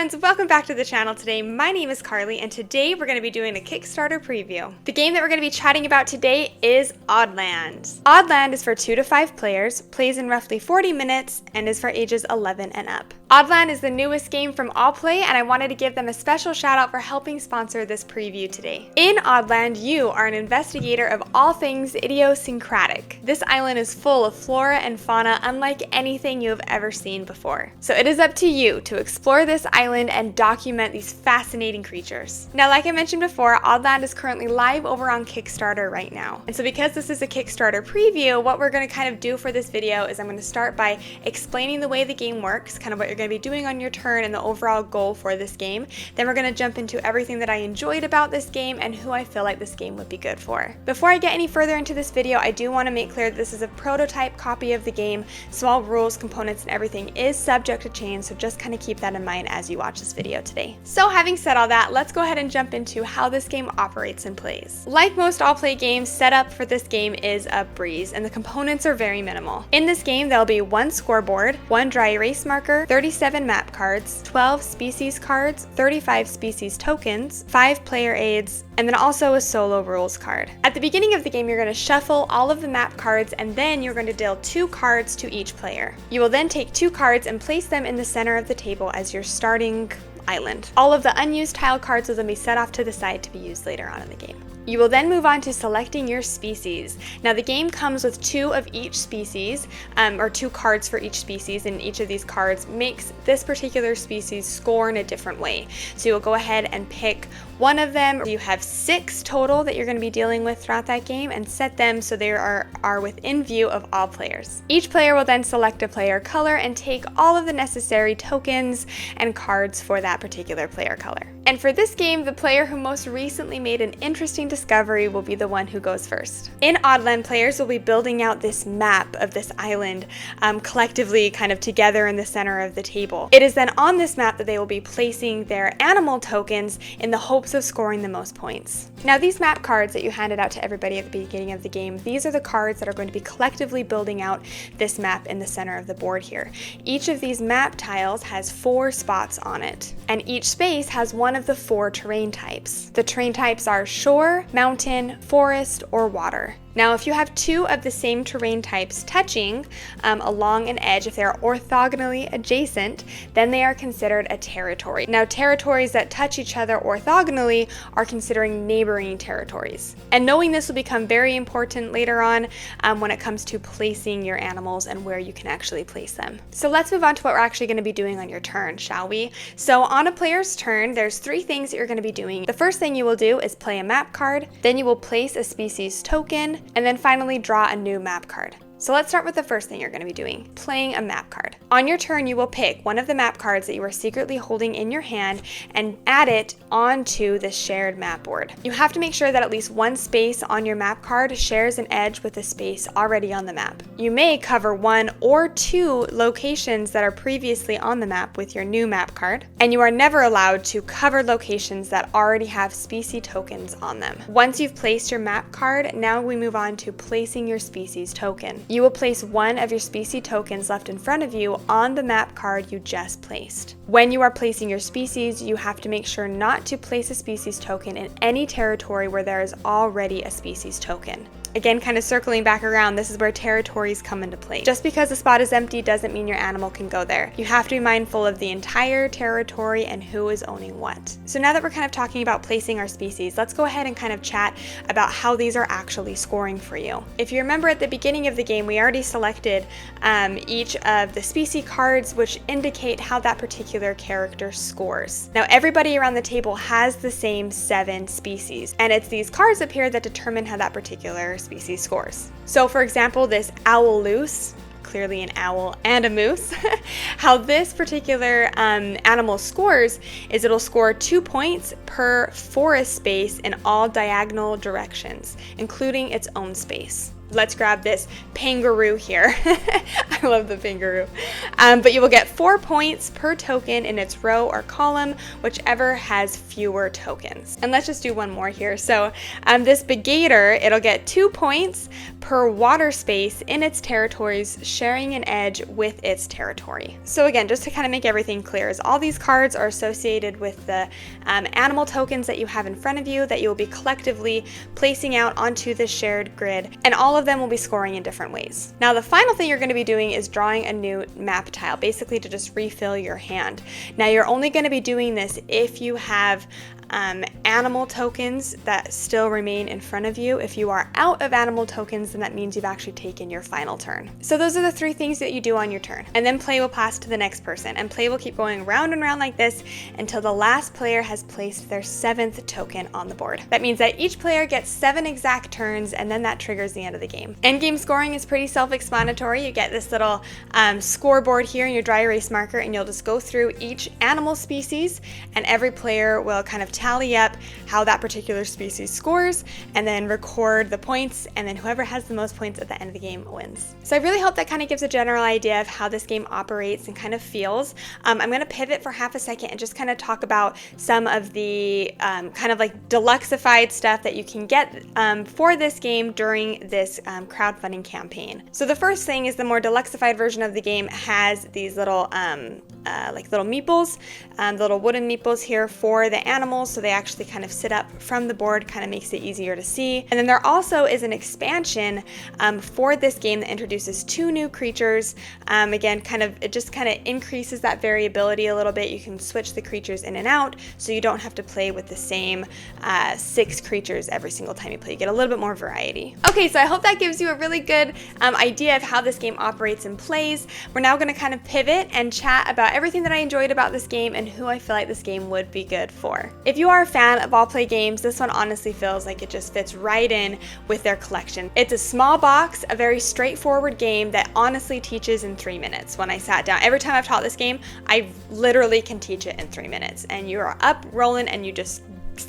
friends, welcome back to the channel today. My name is Carly and today we're going to be doing a Kickstarter preview. The game that we're going to be chatting about today is Oddland. Oddland is for 2 to 5 players, plays in roughly 40 minutes, and is for ages 11 and up. Oddland is the newest game from Allplay and I wanted to give them a special shout out for helping sponsor this preview today. In Oddland, you are an investigator of all things idiosyncratic. This island is full of flora and fauna unlike anything you have ever seen before. So it is up to you to explore this island and document these fascinating creatures. Now, like I mentioned before, Oddland is currently live over on Kickstarter right now. And so because this is a Kickstarter preview, what we're going to kind of do for this video is I'm going to start by explaining the way the game works, kind of what you're going to be doing on your turn and the overall goal for this game. Then we're going to jump into everything that I enjoyed about this game and who I feel like this game would be good for. Before I get any further into this video, I do want to make clear that this is a prototype copy of the game, so all rules, components, and everything is subject to change, so just kind of keep that in mind as you watch this video today. So having said all that, let's go ahead and jump into how this game operates and plays. Like most Allplay games, setup for this game is a breeze, and the components are very minimal. In this game, there'll be 1 scoreboard, 1 dry erase marker, 37 map cards, 12 species cards, 35 species tokens, 5 player aids, and then also a solo rules card. At the beginning of the game, you're going to shuffle all of the map cards and then you're going to deal 2 cards to each player. You will then take 2 cards and place them in the center of the table as your starting island. All of the unused tile cards will then be set off to the side to be used later on in the game. You will then move on to selecting your species. Now the game comes with 2 of each species, or 2 cards for each species, and each of these cards makes this particular species score in a different way. So you'll go ahead and pick one of them. You have 6 total that you're going to be dealing with throughout that game and set them so they are within view of all players. Each player will then select a player color and take all of the necessary tokens and cards for that particular player color. And for this game, the player who most recently made an interesting discovery will be the one who goes first. In Oddland, players will be building out this map of this island collectively kind of together in the center of the table. It is then on this map that they will be placing their animal tokens in the hopes of scoring the most points. Now these map cards that you handed out to everybody at the beginning of the game, these are the cards that are going to be collectively building out this map in the center of the board here. Each of these map tiles has 4 spots on it, and each space has one of the 4 terrain types. The terrain types are shore, mountain, forest, or water. Now, if you have 2 of the same terrain types touching along an edge, if they are orthogonally adjacent, then they are considered a territory. Now, territories that touch each other orthogonally are considering neighboring territories. And knowing this will become very important later on when it comes to placing your animals and where you can actually place them. So let's move on to what we're actually going to be doing on your turn, shall we? So on a player's turn, there's 3 things that you're going to be doing. The first thing you will do is play a map card, then you will place a species token, and then finally draw a new map card. So let's start with the first thing you're going to be doing, playing a map card. On your turn, you will pick one of the map cards that you are secretly holding in your hand and add it onto the shared map board. You have to make sure that at least one space on your map card shares an edge with a space already on the map. You may cover 1 or 2 locations that are previously on the map with your new map card, and you are never allowed to cover locations that already have species tokens on them. Once you've placed your map card, now we move on to placing your species token. You will place one of your species tokens left in front of you on the map card you just placed. When you are placing your species, you have to make sure not to place a species token in any territory where there is already a species token. Again, kind of circling back around, this is where territories come into play. Just because a spot is empty doesn't mean your animal can go there. You have to be mindful of the entire territory and who is owning what. So now that we're kind of talking about placing our species, let's go ahead and kind of chat about how these are actually scoring for you. If you remember at the beginning of the game, we already selected each of the species cards which indicate how that particular character scores. Now everybody around the table has the same 7 species, and it's these cards up here that determine how that particular species scores. So for example, this owl loose, clearly an owl and a moose, how this particular animal scores is it'll score 2 points per forest space in all diagonal directions, including its own space. let's grab this kangaroo here. I love the kangaroo. But you will get 4 points per token in its row or column, whichever has fewer tokens. And let's just do one more here. So this begator, it'll get 2 points per water space in its territories, sharing an edge with its territory. So again, just to kind of make everything clear, is all these cards are associated with the animal tokens that you have in front of you that you will be collectively placing out onto the shared grid, and all of them will be scoring in different ways. Now the final thing you're going to be doing is drawing a new map tile, basically to just refill your hand. Now you're only going to be doing this if you have animal tokens that still remain in front of you. If you are out of animal tokens, then that means you've actually taken your final turn. So those are the 3 things that you do on your turn. And then play will pass to the next person, and play will keep going round and round like this until the last player has placed their 7th token on the board. That means that each player gets 7 exact turns, and then that triggers the end of the game. Endgame scoring is pretty self-explanatory. You get this little scoreboard here in your dry erase marker, and you'll just go through each animal species, and every player will kind of tally up how that particular species scores, and then record the points, and then whoever has the most points at the end of the game wins. So I really hope that kind of gives a general idea of how this game operates and kind of feels. I'm going to pivot for half a second and just kind of talk about some of the kind of like deluxeified stuff that you can get for this game during this crowdfunding campaign. So the first thing is the more deluxeified version of the game has these little like little meeples, little wooden meeples here for the animals, so they actually kind of sit up from the board, kind of makes it easier to see. And then there also is an expansion for this game that introduces 2 new creatures. Again, it just kind of increases that variability a little bit. You can switch the creatures in and out, so you don't have to play with the same 6 creatures every single time you play. You get a little bit more variety. Okay, so I hope that gives you a really good idea of how this game operates and plays. We're now going to kind of pivot and chat about everything that I enjoyed about this game and who I feel like this game would be good for. If you are a fan of Allplay games, this one honestly feels like it just fits right in with their collection. It's a small box, a very straightforward game that honestly teaches in 3 minutes. When I sat down, every time I've taught this game, I literally can teach it in 3 minutes, and you are up, rolling, and you just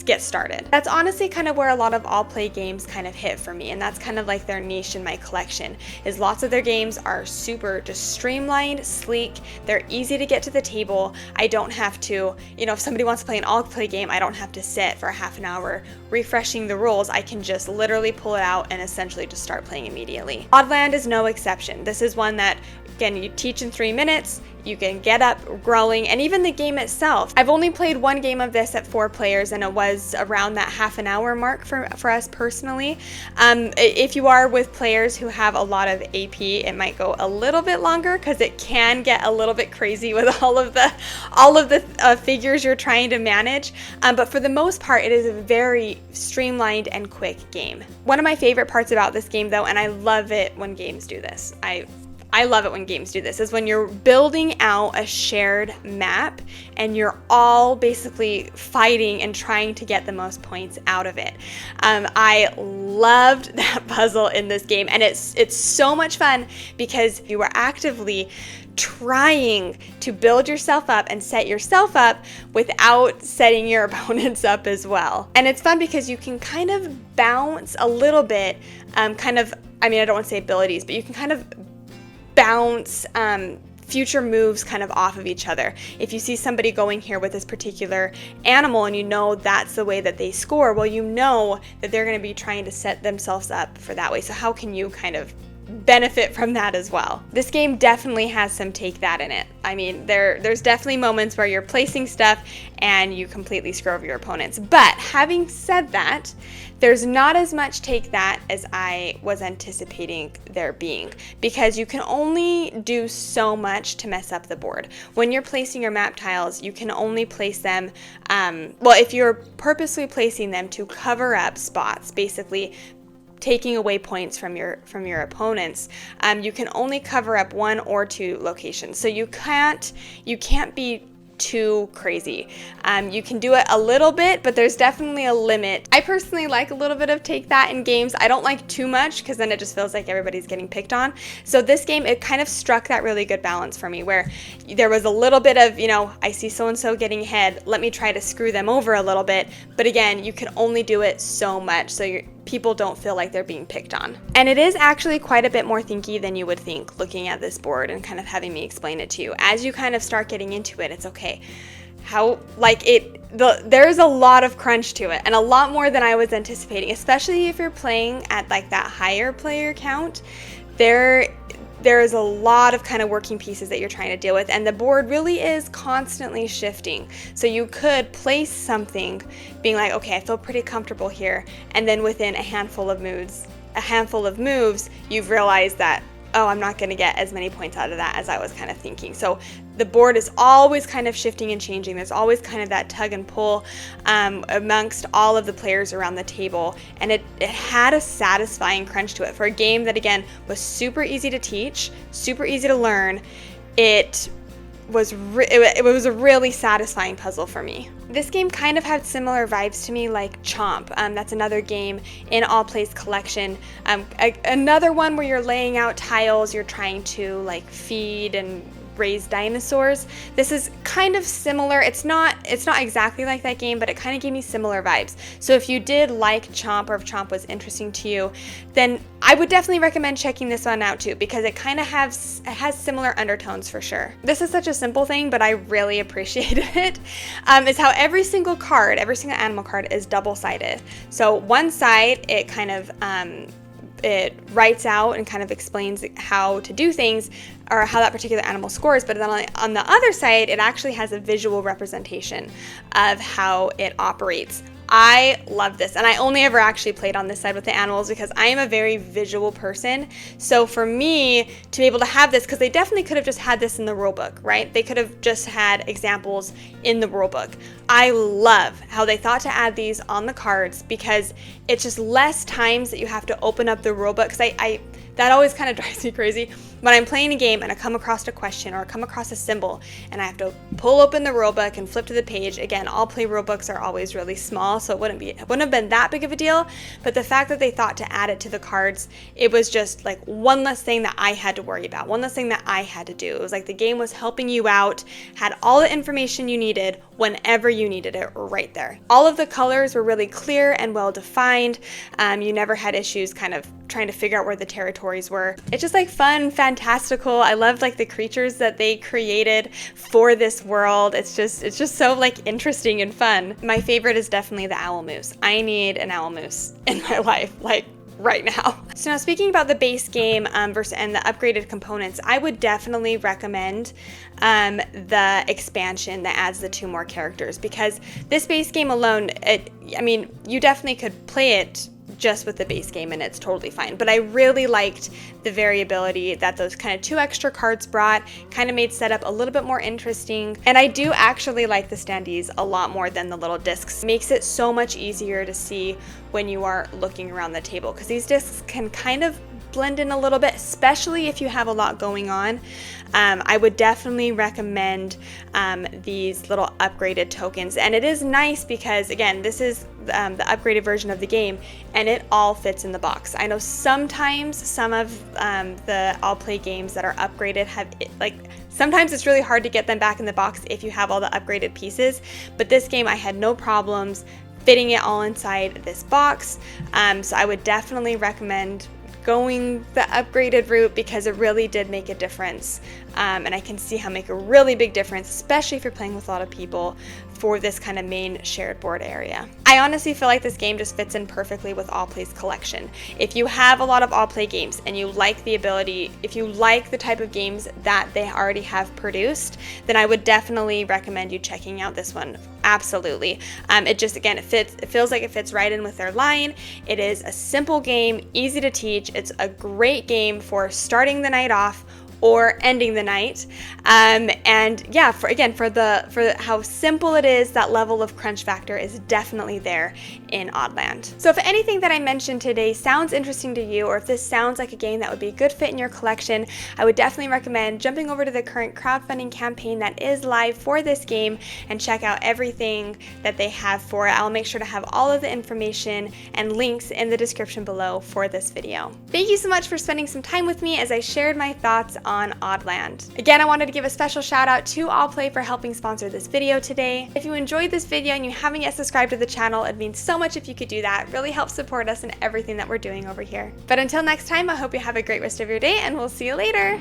get started. That's honestly kind of where a lot of Allplay games kind of hit for me, and that's kind of like their niche in my collection, is lots of their games are super just streamlined, sleek, they're easy to get to the table. I don't have to, if somebody wants to play an Allplay game, I don't have to sit for half an hour refreshing the rules. I can just literally pull it out and essentially just start playing immediately. Oddland is no exception. This is one that, again, you teach in 3 minutes, you can get up growing, and even the game itself. I've only played 1 game of this at 4 players, and it was around that half an hour mark for us personally. If you are with players who have a lot of AP, it might go a little bit longer because it can get a little bit crazy with all of the figures you're trying to manage. But for the most part, it is a very streamlined and quick game. One of my favorite parts about this game, though, and I love it when games do this, I love it when games do this, is when you're building out a shared map and you're all basically fighting and trying to get the most points out of it. I loved that puzzle in this game, and it's so much fun because you are actively trying to build yourself up and set yourself up without setting your opponents up as well. And it's fun because you can kind of bounce a little bit, I don't want to say abilities, but you can kind of bounce future moves kind of off of each other. If you see somebody going here with this particular animal and you know that's the way that they score, well, you know that they're going to be trying to set themselves up for that way. So how can you kind of benefit from that as well? This game definitely has some take that in it. I mean, there's definitely moments where you're placing stuff and you completely screw over your opponents. But having said that, there's not as much take that as I was anticipating there being, because you can only do so much to mess up the board. When you're placing your map tiles, you can only place them, if you're purposely placing them to cover up spots, basically taking away points from your opponents, you can only cover up 1 or 2 locations. So you can't be too crazy. You can do it a little bit, but there's definitely a limit. I personally like a little bit of take that in games. I don't like too much because then it just feels like everybody's getting picked on. So this game, it kind of struck that really good balance for me, where there was a little bit of, I see so-and-so getting ahead, let me try to screw them over a little bit. But again, you can only do it so much. So people don't feel like they're being picked on. And it is actually quite a bit more thinky than you would think looking at this board and kind of having me explain it to you. As you kind of start getting into it, it's okay. There's a lot of crunch to it, and a lot more than I was anticipating, especially if you're playing at like that higher player count. There's a lot of kind of working pieces that you're trying to deal with, and the board really is constantly shifting. So you could place something being like, okay, I feel pretty comfortable here, and then within a handful of moves, you've realized that, oh, I'm not going to get as many points out of that as I was kind of thinking. So the board is always kind of shifting and changing. There's always kind of that tug and pull amongst all of the players around the table, and it had a satisfying crunch to it. For a game that, again, was super easy to teach, super easy to learn, it was a really satisfying puzzle for me. This game kind of had similar vibes to me like Chomp. That's another game in Allplay's collection. Another one where you're laying out tiles, you're trying to like feed and raise dinosaurs. This is kind of similar. It's not exactly like that game, but it kind of gave me similar vibes. So if you did like Chomp, or if Chomp was interesting to you, then I would definitely recommend checking this one out too, because it kind of has similar undertones for sure. This is such a simple thing, but I really appreciated it. Is how every single animal card is double-sided. So one side, it kind of it writes out and kind of explains how to do things, or how that particular animal scores, but then on the other side, it actually has a visual representation of how it operates. I love this, and I only ever actually played on this side with the animals because I am a very visual person. So for me to be able to have this, because they definitely could have just had this in the rule book, right? They could have just had examples in the rule book. I love how they thought to add these on the cards, because it's just less times that you have to open up the rule book. Because that always kind of drives me crazy when I'm playing a game and I come across a question or I come across a symbol and I have to pull open the rulebook and flip to the page. Again, Allplay rulebooks are always really small, so it wouldn't have been that big of a deal. But the fact that they thought to add it to the cards, it was just like one less thing that I had to worry about, one less thing that I had to do. It was like the game was helping you out, had all the information you needed whenever you needed it right there. All of the colors were really clear and well defined. You never had issues kind of trying to figure out where the territories were. It's just like fun, fantastical. I loved like the creatures that they created for this world. It's just so like interesting and fun. My favorite is definitely the owl moose. I need an owl moose in my life, like right now. So now speaking about the base game and the upgraded components, I would definitely recommend the expansion that adds the 2 more characters, because this base game alone, you definitely could play it just with the base game and it's totally fine. But I really liked the variability that those kind of 2 extra cards brought, kind of made setup a little bit more interesting. And I do actually like the standees a lot more than the little discs. It makes it so much easier to see when you are looking around the table, because these discs can kind of blend in a little bit, especially if you have a lot going on. I would definitely recommend these little upgraded tokens. And it is nice because, again, this is the upgraded version of the game, and it all fits in the box. I know sometimes some of the Allplay games that are upgraded have, sometimes it's really hard to get them back in the box if you have all the upgraded pieces. But this game, I had no problems fitting it all inside this box. So I would definitely recommend going the upgraded route, because it really did make a difference. And I can see how it make a really big difference, especially if you're playing with a lot of people, for this kind of main shared board area. I honestly feel like this game just fits in perfectly with Allplay's collection. If you have a lot of Allplay games and you like if you like the type of games that they already have produced, then I would definitely recommend you checking out this one. Absolutely. It just, again, it feels like it fits right in with their line. It is a simple game, easy to teach. It's a great game for starting the night off or ending the night. And yeah, for how simple it is, that level of crunch factor is definitely there in Oddland. So if anything that I mentioned today sounds interesting to you, or if this sounds like a game that would be a good fit in your collection, I would definitely recommend jumping over to the current crowdfunding campaign that is live for this game and check out everything that they have for it. I'll make sure to have all of the information and links in the description below for this video. Thank you so much for spending some time with me as I shared my thoughts on Oddland. Again, I wanted to give a special shout out to Allplay for helping sponsor this video today. If you enjoyed this video and you haven't yet subscribed to the channel, it means so much if you could do that. It really helps support us in everything that we're doing over here. But until next time, I hope you have a great rest of your day, and we'll see you later.